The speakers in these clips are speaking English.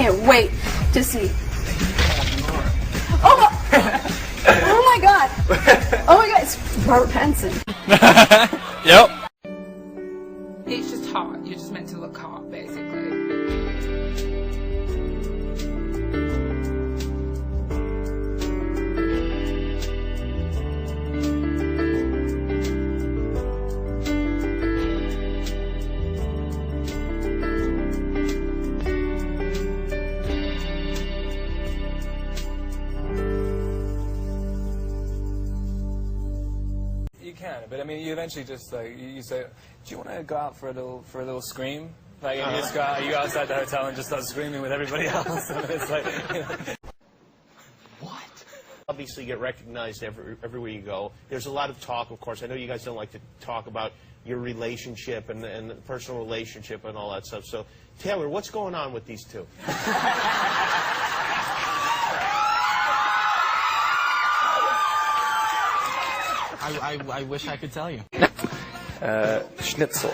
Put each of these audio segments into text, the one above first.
can't wait to see. Oh, oh my god! Oh my god, it's Robert Pattinson. Yep. It's just hot. You're just meant to look hot, basically. You can, but I mean, you eventually just like you say, "Do you want to go out for a little scream?" Like, and you just go out, you go outside the hotel and just start screaming with everybody else. And it's like, you know. What? Obviously, you get recognized everywhere you go. There's a lot of talk, of course. I know you guys don't like to talk about your relationship and the personal relationship and all that stuff. So, Taylor, what's going on with these two? I wish I could tell you. Schnitzel.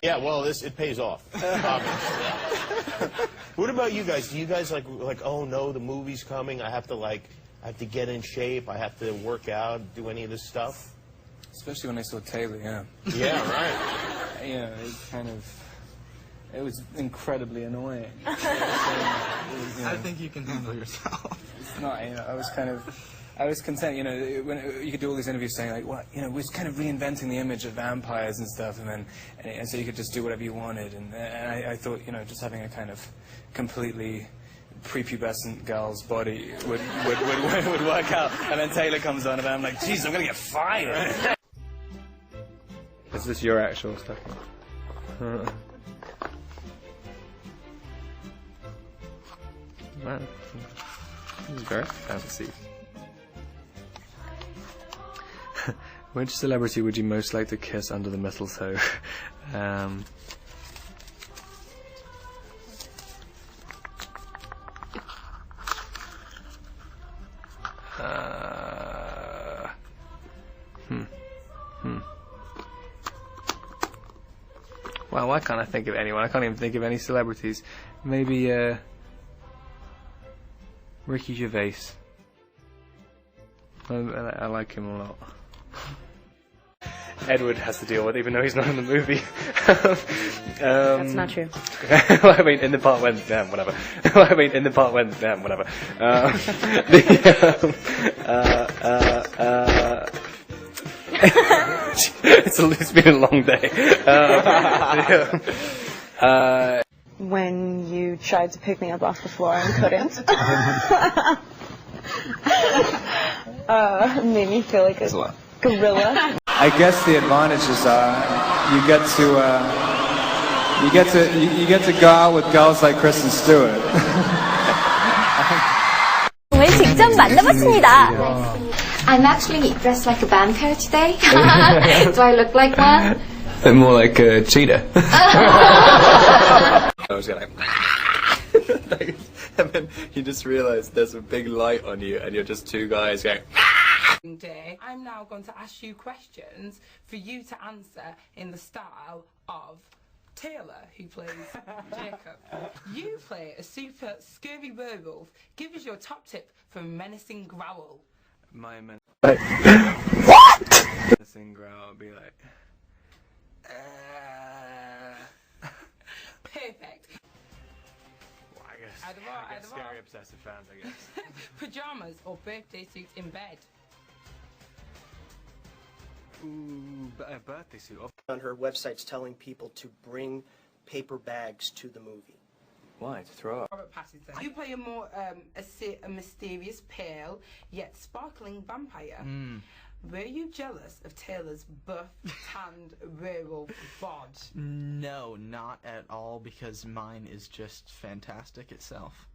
Yeah, well, it pays off. What about you guys? Do you guys like, oh no, the movie's coming, I have to get in shape, I have to work out, do any of this stuff? Especially when I saw Taylor, yeah. Yeah, right. You know, it was incredibly annoying. I think you can handle yourself. It's not, you know, I was content, you know, when you could do all these interviews saying, like, what, you know, we're kind of reinventing the image of vampires and stuff, and so you could just do whatever you wanted, and I thought, you know, just having a kind of completely prepubescent girl's body would work out, and then Taylor comes on, and I'm like, jeez, I'm gonna get fired. Is this your actual stuff? Wow, this is very fancy. Which celebrity would you most like to kiss under the mistletoe? Well, why can't I think of anyone? I can't even think of any celebrities. Maybe, Ricky Gervais. I like him a lot. Edward has to deal with, even though he's not in the movie. That's not true. Well, I mean, in the part when, whatever. Well, I mean, in the part when, whatever. It's been a long day. When you tried to pick me up off the floor and couldn't. Made me feel like a gorilla. I guess the advantages are you get to go out with girls like Kristen Stewart. 오늘 직접 만나봤습니다. I'm actually dressed like a vampire today. Do I look like one? More like a cheetah. I was going like, and then you just realize there's a big light on you, and you're just two guys going. Day. I'm now going to ask you questions for you to answer in the style of Taylor, who plays Jacob. You play a super scurvy werewolf. Give us your top tip for a menacing growl. My what? Menacing growl would be like. Perfect. Well, I guess. Either Scary obsessive fans, I guess. Pajamas or birthday suit in bed. Ooh, a birthday suit. On her website's telling people to bring paper bags to the movie. Why? To throw up? Robert Pattinson. You play a mysterious, pale, yet sparkling vampire. Were you jealous of Taylor's buff, tanned werewolf bod? No, not at all, because mine is just fantastic itself.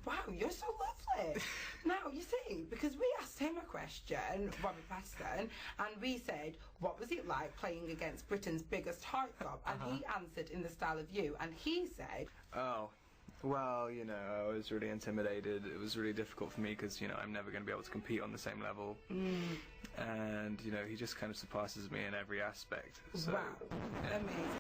Wow, you're so lovely. Now, you see, because we asked him a question, Robert Pattinson, and we said, what was it like playing against Britain's biggest heartthrob? And he answered in the style of you, and he said... Oh, well, you know, I was really intimidated. It was really difficult for me because, you know, I'm never going to be able to compete on the same level. And, you know, he just kind of surpasses me in every aspect. So, wow, amazing.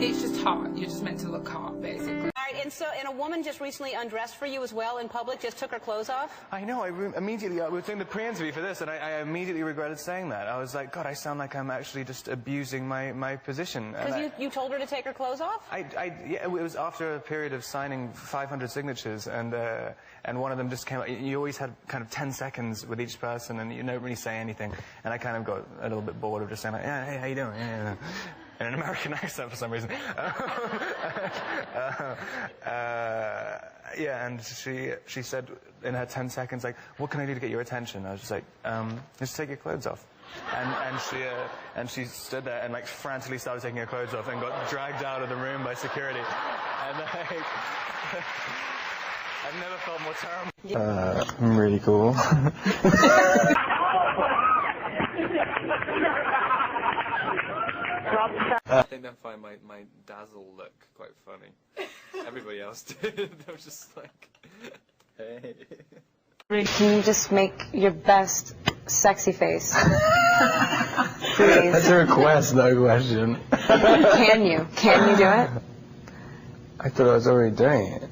It's just hot. You're just meant to look hot, basically. All right, and a woman just recently undressed for you as well in public, just took her clothes off? I know, I was doing the pre-interview for this, and I immediately regretted saying that. I was like, God, I sound like I'm actually just abusing my position. Because you told her to take her clothes off? Yeah, it was after a period of signing 500 signatures, and one of them just came out. You always had kind of 10 seconds with each person, and you don't really say anything. And I kind of got a little bit bored of just saying, like, yeah, hey, how you doing? Yeah. In an American accent for some reason. Yeah, and she said in her 10 seconds, like, what can I do to get your attention? I was just like, just take your clothes off. And she stood there and like frantically started taking her clothes off and got dragged out of the room by security. And like, I've never felt more terrible. I'm really cool. I think I find my dazzle look quite funny. Everybody else did. They were just like, hey. Can you just make your best sexy face? Please. That's a request, no question. Can you? Can you do it? I thought I was already doing it.